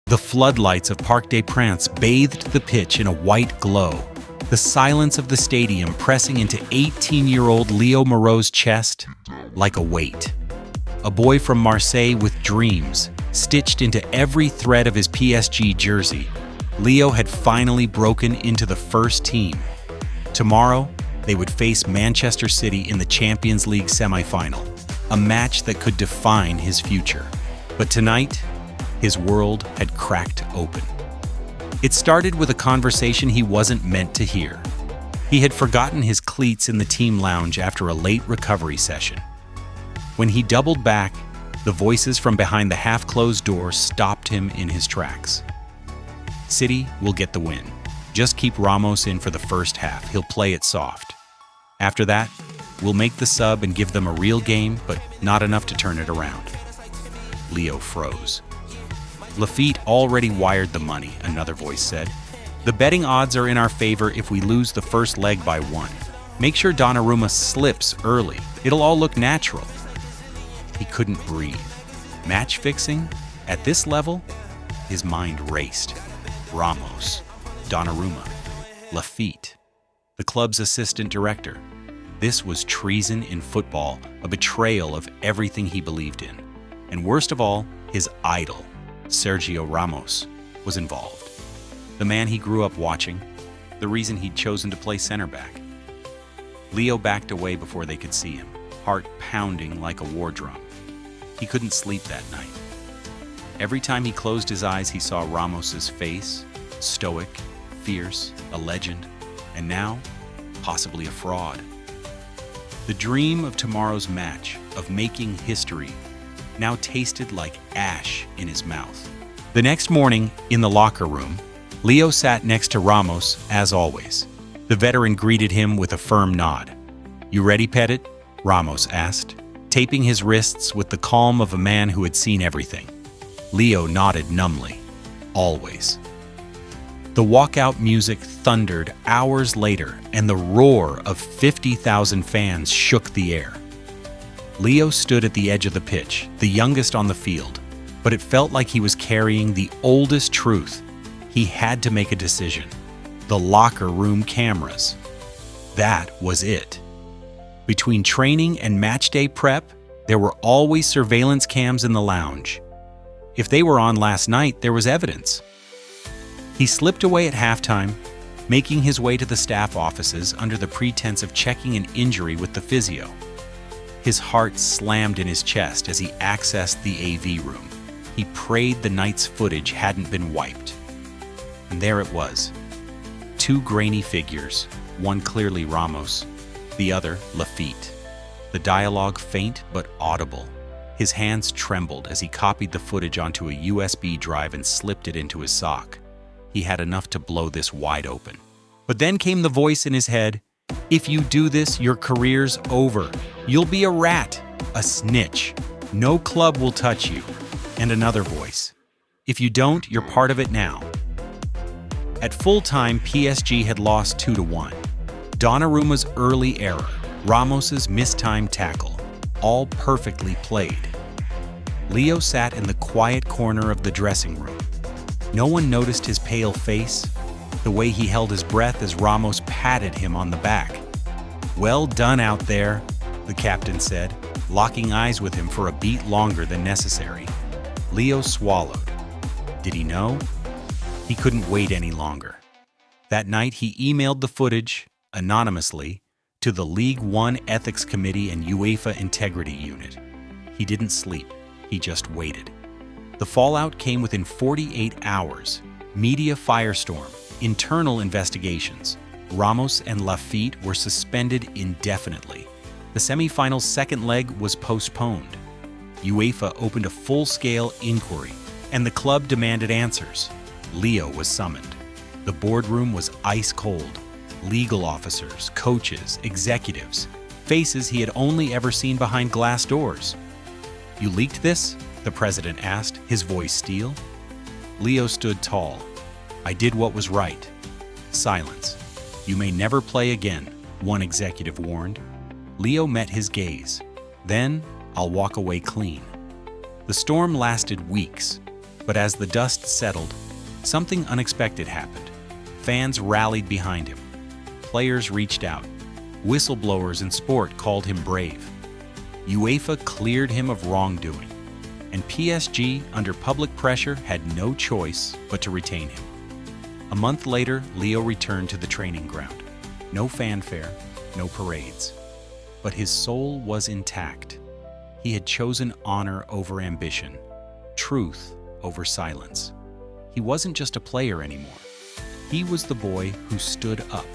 The floodlights of Parc des Princes bathed the pitch in a white glow, the silence of the stadium pressing into 18-year-old Leo Moreau's chest like a weight. A boy from Marseille with dreams, stitched into every thread of his PSG jersey, Leo had finally broken into the first team. Tomorrow, they would face Manchester City in the Champions League semifinal, a match that could define his future. But tonight, his world had cracked open. It started with a conversation he wasn't meant to hear. He had forgotten his cleats in the team lounge after a late recovery session. When he doubled back, the voices from behind the half-closed door stopped him in his tracks. City will get the win. Just keep Ramos in for the first half. He'll play it soft. After that, we'll make the sub and give them a real game, but not enough to turn it around. Leo froze. Lafitte already wired the money, another voice said. The betting odds are in our favor if we lose the first leg by 1. Make sure Donnarumma slips early. It'll all look natural. He couldn't breathe. Match fixing? At this level? His mind raced. Ramos, Donnarumma, Lafitte, the club's assistant director. This was treason in football, a betrayal of everything he believed in. And worst of all, his idol, Sergio Ramos, was involved. The man he grew up watching, the reason he'd chosen to play center back. Leo backed away before they could see him, heart pounding like a war drum. He couldn't sleep that night. Every time he closed his eyes, he saw Ramos's face, stoic, fierce, a legend, and now, possibly a fraud. The dream of tomorrow's match, of making history, now tasted like ash in his mouth. The next morning, in the locker room, Leo sat next to Ramos, as always. The veteran greeted him with a firm nod. "You ready, Petit?" Ramos asked, taping his wrists with the calm of a man who had seen everything. Leo nodded numbly. Always. The walkout music thundered hours later, and the roar of 50,000 fans shook the air. Leo stood at the edge of the pitch, the youngest on the field, but it felt like he was carrying the oldest truth. He had to make a decision. The locker room cameras. That was it. Between training and matchday prep, there were always surveillance cams in the lounge. If they were on last night, there was evidence. He slipped away at halftime, making his way to the staff offices under the pretense of checking an injury with the physio. His heart slammed in his chest as he accessed the AV room. He prayed the night's footage hadn't been wiped. And there it was. 2 grainy figures, one clearly Ramos, the other Lafitte. The dialogue faint but audible. His hands trembled as he copied the footage onto a USB drive and slipped it into his sock. He had enough to blow this wide open. But then came the voice in his head, "If you do this, your career's over. You'll be a rat, a snitch. No club will touch you." And another voice, "If you don't, you're part of it now." At full time, PSG had lost 2-1. Donnarumma's early error, Ramos's mistimed tackle, all perfectly played. Leo sat in the quiet corner of the dressing room. No one noticed his pale face, the way he held his breath as Ramos patted him on the back. "Well done out there," the captain said, locking eyes with him for a beat longer than necessary. Leo swallowed. Did he know? He couldn't wait any longer. That night, he emailed the footage, anonymously, to the League One Ethics Committee and UEFA Integrity Unit. He didn't sleep. He just waited. The fallout came within 48 hours. Media firestorm, internal investigations. Ramos and Lafitte were suspended indefinitely. The semifinal's second leg was postponed. UEFA opened a full-scale inquiry, and the club demanded answers. Leo was summoned. The boardroom was ice cold. Legal officers, coaches, executives, faces he had only ever seen behind glass doors. "You leaked this?" the president asked, his voice steel. Leo stood tall. "I did what was right." Silence. "You may never play again," one executive warned. Leo met his gaze. "Then, I'll walk away clean." The storm lasted weeks. But as the dust settled, something unexpected happened. Fans rallied behind him. Players reached out. Whistleblowers in sport called him brave. UEFA cleared him of wrongdoing, and PSG, under public pressure, had no choice but to retain him. A month later, Leo returned to the training ground. No fanfare, no parades. But his soul was intact. He had chosen honor over ambition, truth over silence. He wasn't just a player anymore. He was the boy who stood up